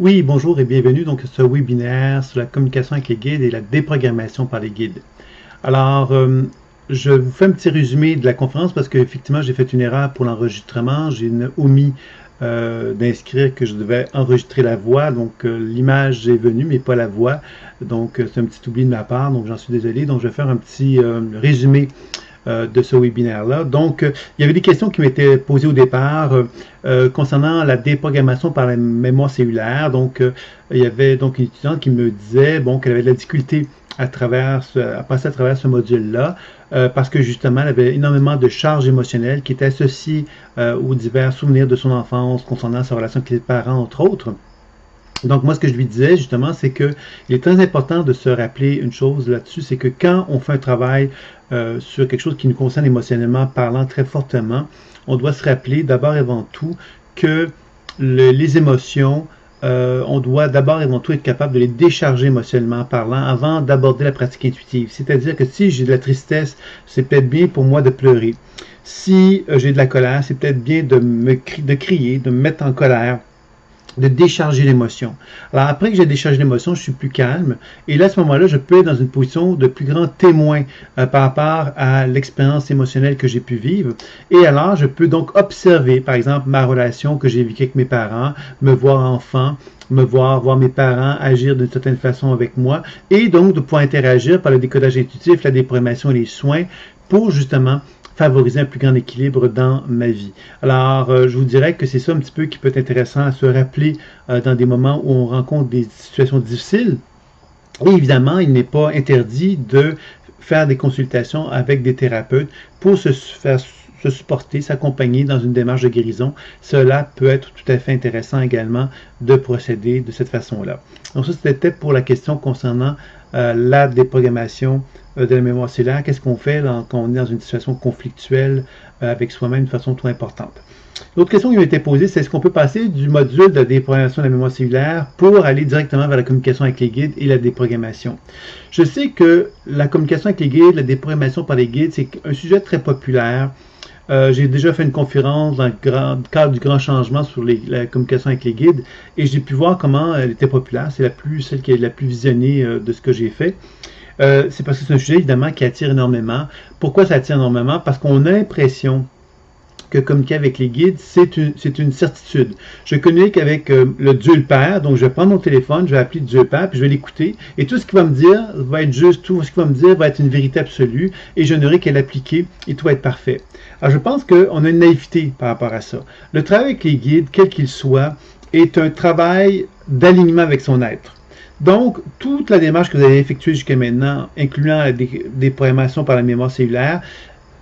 Oui, bonjour et bienvenue donc à ce webinaire sur la communication avec les guides et la déprogrammation par les guides. Alors, je vous fais un petit résumé de la conférence parce qu'effectivement, j'ai fait une erreur pour l'enregistrement. J'ai omis d'inscrire que je devais enregistrer la voix. Donc, l'image est venue, mais pas la voix. Donc, c'est un petit oubli de ma part. Donc, j'en suis désolé. Donc, je vais faire un petit résumé de ce webinaire-là. Donc, il y avait des questions qui m'étaient posées au départ concernant la déprogrammation par la mémoire cellulaire. Donc, il y avait donc une étudiante qui me disait bon, qu'elle avait de la difficulté à passer à travers ce module-là parce que justement, elle avait énormément de charges émotionnelles qui étaient associées aux divers souvenirs de son enfance concernant sa relation avec les parents, entre autres. Donc, moi, ce que je lui disais, justement, c'est qu'il est très important de se rappeler une chose là-dessus, c'est que quand on fait un travail sur quelque chose qui nous concerne émotionnellement parlant très fortement, on doit se rappeler d'abord et avant tout que les émotions, on doit d'abord et avant tout être capable de les décharger émotionnellement parlant avant d'aborder la pratique intuitive. C'est-à-dire que si j'ai de la tristesse, c'est peut-être bien pour moi de pleurer. Si j'ai de la colère, c'est peut-être bien de crier, de me mettre en colère, de décharger l'émotion. Alors après que j'ai déchargé l'émotion, je suis plus calme et là à ce moment-là, je peux être dans une position de plus grand témoin par rapport à l'expérience émotionnelle que j'ai pu vivre et alors je peux donc observer par exemple ma relation que j'ai vécue avec mes parents, me voir enfant, voir mes parents agir d'une certaine façon avec moi et donc de pouvoir interagir par le décodage intuitif, la déprogrammation et les soins pour justement favoriser un plus grand équilibre dans ma vie. Alors, je vous dirais que c'est ça un petit peu qui peut être intéressant à se rappeler dans des moments où on rencontre des situations difficiles. Et évidemment, il n'est pas interdit de faire des consultations avec des thérapeutes pour se supporter, s'accompagner dans une démarche de guérison. Cela peut être tout à fait intéressant également de procéder de cette façon-là. Donc ça, c'était pour la question concernant la déprogrammation de la mémoire cellulaire. Qu'est-ce qu'on fait quand on est dans une situation conflictuelle avec soi-même de façon trop importante? L'autre question qui m'a été posée, c'est est-ce qu'on peut passer du module de déprogrammation de la mémoire cellulaire pour aller directement vers la communication avec les guides et la déprogrammation? Je sais que la communication avec les guides, la déprogrammation par les guides, c'est un sujet très populaire. J'ai déjà fait une conférence dans le cadre du grand changement sur la communication avec les guides et j'ai pu voir comment elle était populaire. C'est celle qui est la plus visionnée de ce que j'ai fait. C'est parce que c'est un sujet évidemment qui attire énormément. Pourquoi ça attire énormément? Parce qu'on a l'impression que communiquer avec les guides, c'est une certitude. Je communique avec le Dieu le Père, donc je vais prendre mon téléphone, je vais appeler Dieu le Père, puis je vais l'écouter, et tout ce qu'il va me dire va être juste, tout ce qu'il va me dire va être une vérité absolue, et je n'aurai qu'à l'appliquer, et tout va être parfait. Alors je pense qu'on a une naïveté par rapport à ça. Le travail avec les guides, quel qu'il soit, est un travail d'alignement avec son être. Donc, toute la démarche que vous avez effectuée jusqu'à maintenant, incluant la déprogrammation par la mémoire cellulaire,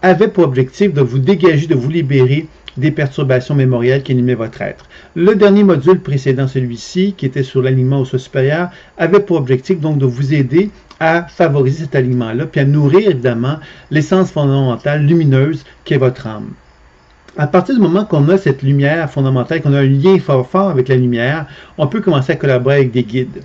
avait pour objectif de vous dégager, de vous libérer des perturbations mémorielles qui animaient votre être. Le dernier module précédent celui-ci, qui était sur l'alignement au soi supérieur, avait pour objectif donc de vous aider à favoriser cet alignement-là, puis à nourrir évidemment l'essence fondamentale lumineuse qui est votre âme. À partir du moment qu'on a cette lumière fondamentale, qu'on a un lien fort avec la lumière, on peut commencer à collaborer avec des guides.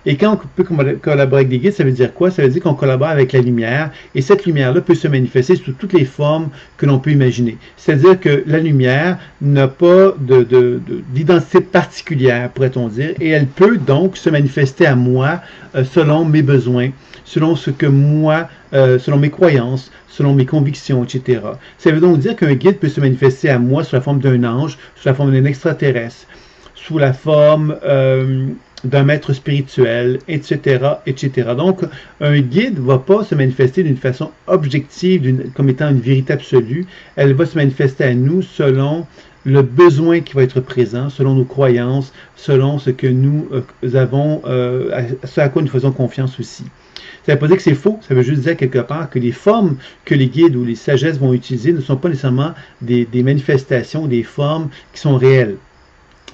Et quand on peut collaborer avec des guides, ça veut dire quoi? Ça veut dire qu'on collabore avec la lumière, et cette lumière-là peut se manifester sous toutes les formes que l'on peut imaginer. C'est-à-dire que la lumière n'a pas d'identité particulière, pourrait-on dire, et elle peut donc se manifester à moi selon mes besoins, selon ce que moi, selon mes croyances, selon mes convictions, etc. Ça veut donc dire qu'un guide peut se manifester à moi sous la forme d'un ange, sous la forme d'un extraterrestre, sous la forme d'un maître spirituel, etc., etc. Donc, un guide ne va pas se manifester d'une façon objective, comme étant une vérité absolue. Elle va se manifester à nous selon le besoin qui va être présent, selon nos croyances, selon ce que nous avons, ce à quoi nous faisons confiance aussi. Ça ne veut pas dire que c'est faux, ça veut juste dire quelque part que les formes que les guides ou les sagesses vont utiliser ne sont pas nécessairement des manifestations, des formes qui sont réelles.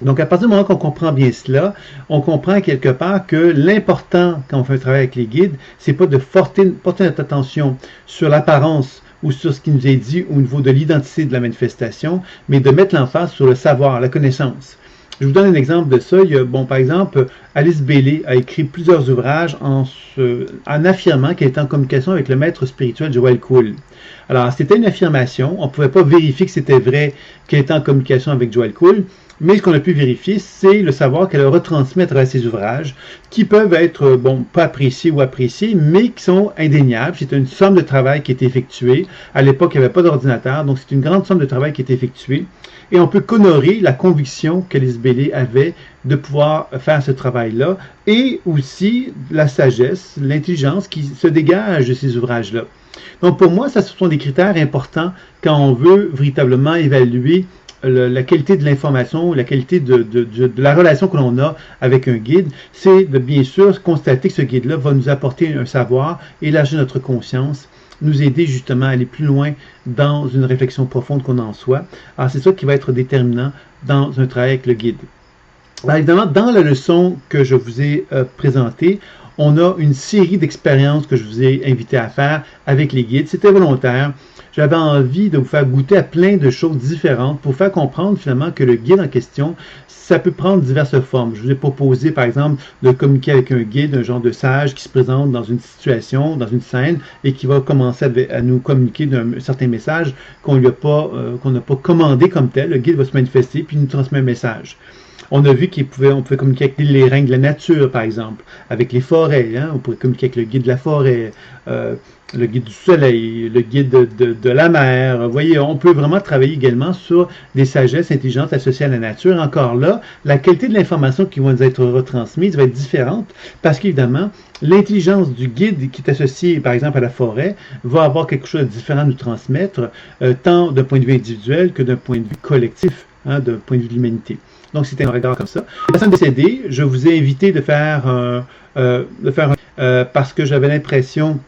Donc, à partir du moment qu'on comprend bien cela, on comprend quelque part que l'important quand on fait un travail avec les guides, c'est pas de porter notre attention sur l'apparence ou sur ce qui nous est dit au niveau de l'identité de la manifestation, mais de mettre l'emphase sur le savoir, la connaissance. Je vous donne un exemple de ça. Il y a, bon, par exemple, Alice Bailey a écrit plusieurs ouvrages en affirmant qu'elle était en communication avec le maître spirituel Joel Kuhl. Alors, c'était une affirmation. On ne pouvait pas vérifier que c'était vrai qu'elle était en communication avec Joel Kuhl. Mais ce qu'on a pu vérifier, c'est le savoir qu'elle a retransmis à travers ses ouvrages, qui peuvent être, bon, pas appréciés ou appréciés, mais qui sont indéniables. C'est une somme de travail qui est effectuée. À l'époque, il n'y avait pas d'ordinateur, donc c'est une grande somme de travail qui est effectuée. Et on peut qu'honorer la conviction qu'Alice Bailey avait de pouvoir faire ce travail-là, et aussi la sagesse, l'intelligence qui se dégage de ces ouvrages-là. Donc pour moi, ça, ce sont des critères importants quand on veut véritablement évaluer la qualité de l'information, la qualité de la relation que l'on a avec un guide, c'est de bien sûr constater que ce guide-là va nous apporter un savoir, élargir notre conscience, nous aider justement à aller plus loin dans une réflexion profonde qu'on en soit. Alors c'est ça qui va être déterminant dans un travail avec le guide. Alors évidemment, dans la leçon que je vous ai présentée, on a une série d'expériences que je vous ai invité à faire avec les guides. C'était volontaire. J'avais envie de vous faire goûter à plein de choses différentes pour faire comprendre finalement que le guide en question, ça peut prendre diverses formes. Je vous ai proposé par exemple de communiquer avec un guide, un genre de sage qui se présente dans une situation, dans une scène et qui va commencer à nous communiquer d'un certain message qu'on n'a pas commandé comme tel. Le guide va se manifester puis nous transmet un message. On a vu on pouvait communiquer avec les règnes de la nature, par exemple, avec les forêts. Hein? On pourrait communiquer avec le guide de la forêt, le guide du soleil, le guide de la mer. Vous voyez, on peut vraiment travailler également sur des sagesses intelligentes associées à la nature. Encore là, la qualité de l'information qui va nous être retransmise va être différente parce qu'évidemment, l'intelligence du guide qui est associée, par exemple, à la forêt, va avoir quelque chose de différent à nous transmettre, tant d'un point de vue individuel que d'un point de vue collectif, hein, d'un point de vue de l'humanité. Donc, c'était un regard comme ça. Les personnes décédées, je vous ai invité de faire parce que j'avais l'impression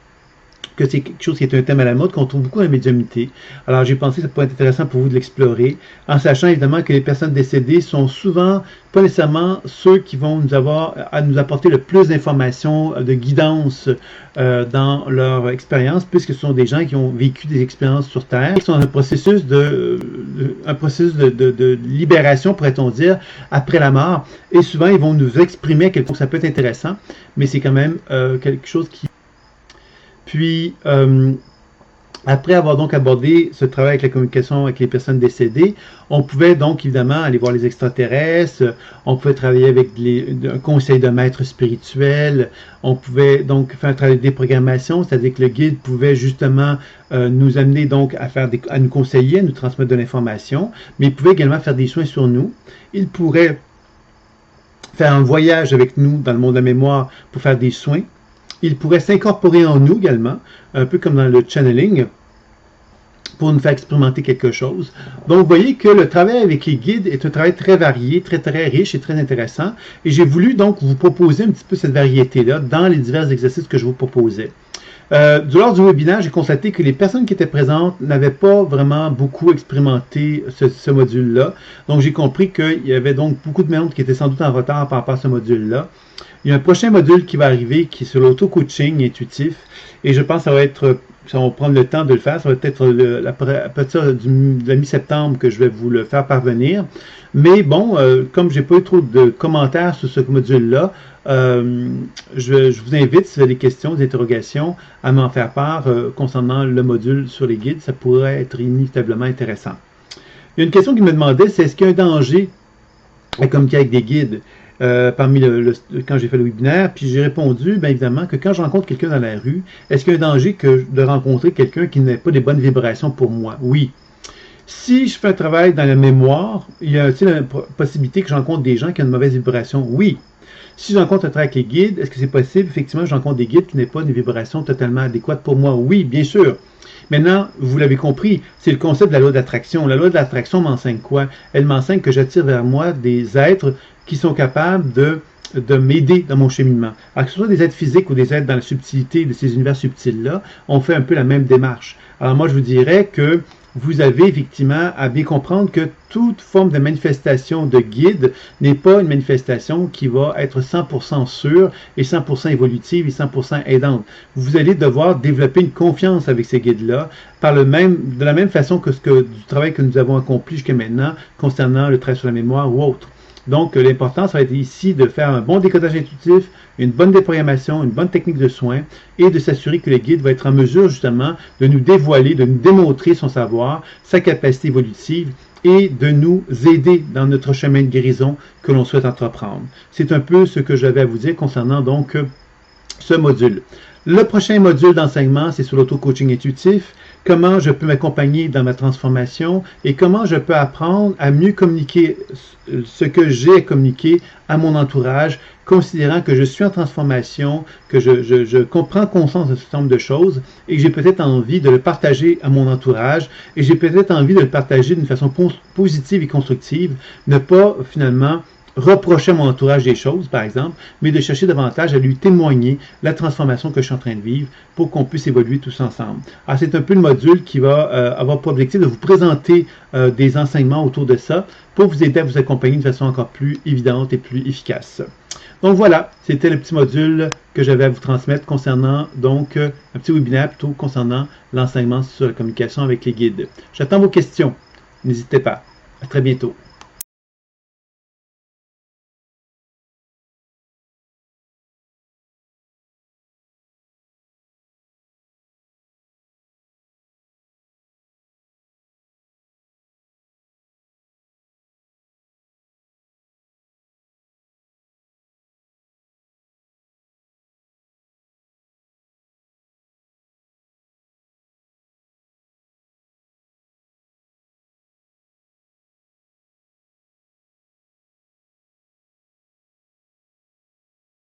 que c'est quelque chose qui est un thème à la mode, qu'on trouve beaucoup dans la médiumnité. Alors, j'ai pensé que ça pourrait être intéressant pour vous de l'explorer, en sachant évidemment que les personnes décédées sont souvent pas nécessairement ceux qui vont nous apporter le plus d'informations, de guidance dans leur expérience, puisque ce sont des gens qui ont vécu des expériences sur Terre, qui sont dans un processus de libération, pourrait-on dire, après la mort. Et souvent, ils vont nous exprimer à quel point ça peut être intéressant, mais c'est quand même quelque chose qui... Puis, après avoir donc abordé ce travail avec la communication avec les personnes décédées, on pouvait donc évidemment aller voir les extraterrestres, on pouvait travailler avec un conseil de maître spirituel, on pouvait donc faire un travail de déprogrammation, c'est-à-dire que le guide pouvait justement nous amener donc à nous conseiller, à nous transmettre de l'information, mais il pouvait également faire des soins sur nous. Il pourrait faire un voyage avec nous dans le monde de la mémoire pour faire des soins. Il pourrait s'incorporer en nous également, un peu comme dans le channeling, pour nous faire expérimenter quelque chose. Donc, vous voyez que le travail avec les guides est un travail très varié, très, très riche et très intéressant. Et j'ai voulu donc vous proposer un petit peu cette variété-là dans les divers exercices que je vous proposais. Lors du webinaire, j'ai constaté que les personnes qui étaient présentes n'avaient pas vraiment beaucoup expérimenté ce module-là. Donc, j'ai compris qu'il y avait donc beaucoup de membres qui étaient sans doute en retard par rapport à ce module-là. Il y a un prochain module qui va arriver qui est sur l'auto-coaching intuitif et je pense que ça va prendre le temps de le faire. Ça va être à partir de la mi-septembre que je vais vous le faire parvenir. Mais bon, comme j'ai pas eu trop de commentaires sur ce module-là, je vous invite, si vous avez des questions, des interrogations, à m'en faire part concernant le module sur les guides. Ça pourrait être inévitablement intéressant. Il y a une question qui me demandait, c'est est-ce qu'il y a un danger à communiquer avec des guides? Quand j'ai fait le webinaire, puis j'ai répondu, bien évidemment, que quand je rencontre quelqu'un dans la rue, est-ce qu'il y a un danger de rencontrer quelqu'un qui n'a pas des bonnes vibrations pour moi? Oui. Si je fais un travail dans la mémoire, il y a la possibilité que je rencontre des gens qui ont une mauvaise vibration? Oui. Si je rencontre un travail avec les guides, est-ce que c'est possible? Effectivement, je rencontre des guides qui n'ont pas une vibration totalement adéquate pour moi? Oui, bien sûr. Maintenant, vous l'avez compris, c'est le concept de la loi d'attraction. La loi de l'attraction m'enseigne quoi? Elle m'enseigne que j'attire vers moi des êtres qui sont capables de m'aider dans mon cheminement. Alors que ce soit des êtres physiques ou des êtres dans la subtilité de ces univers subtils-là, on fait un peu la même démarche. Alors moi, je vous dirais que vous avez effectivement à bien comprendre que toute forme de manifestation de guide n'est pas une manifestation qui va être 100% sûre et 100% évolutive et 100% aidante. Vous allez devoir développer une confiance avec ces guides-là de la même façon que du travail que nous avons accompli jusqu'à maintenant concernant le trait sur la mémoire ou autre. Donc, l'important, ça va être ici de faire un bon décodage intuitif, une bonne déprogrammation, une bonne technique de soin et de s'assurer que le guide va être en mesure justement de nous dévoiler, de nous démontrer son savoir, sa capacité évolutive et de nous aider dans notre chemin de guérison que l'on souhaite entreprendre. C'est un peu ce que j'avais à vous dire concernant donc ce module. Le prochain module d'enseignement, c'est sur l'auto-coaching intuitif, comment je peux m'accompagner dans ma transformation et comment je peux apprendre à mieux communiquer ce que j'ai à communiquer à mon entourage, considérant que je suis en transformation, que je comprends conscience de ce certain nombre de choses et que j'ai peut-être envie de le partager à mon entourage et j'ai peut-être envie de le partager d'une façon positive et constructive, ne pas finalement reprocher à mon entourage des choses, par exemple, mais de chercher davantage à lui témoigner la transformation que je suis en train de vivre pour qu'on puisse évoluer tous ensemble. Alors, c'est un peu le module qui va avoir pour objectif de vous présenter des enseignements autour de ça pour vous aider à vous accompagner de façon encore plus évidente et plus efficace. Donc voilà, c'était le petit module que j'avais à vous transmettre concernant, donc, un petit webinaire plutôt concernant l'enseignement sur la communication avec les guides. J'attends vos questions. N'hésitez pas. À très bientôt.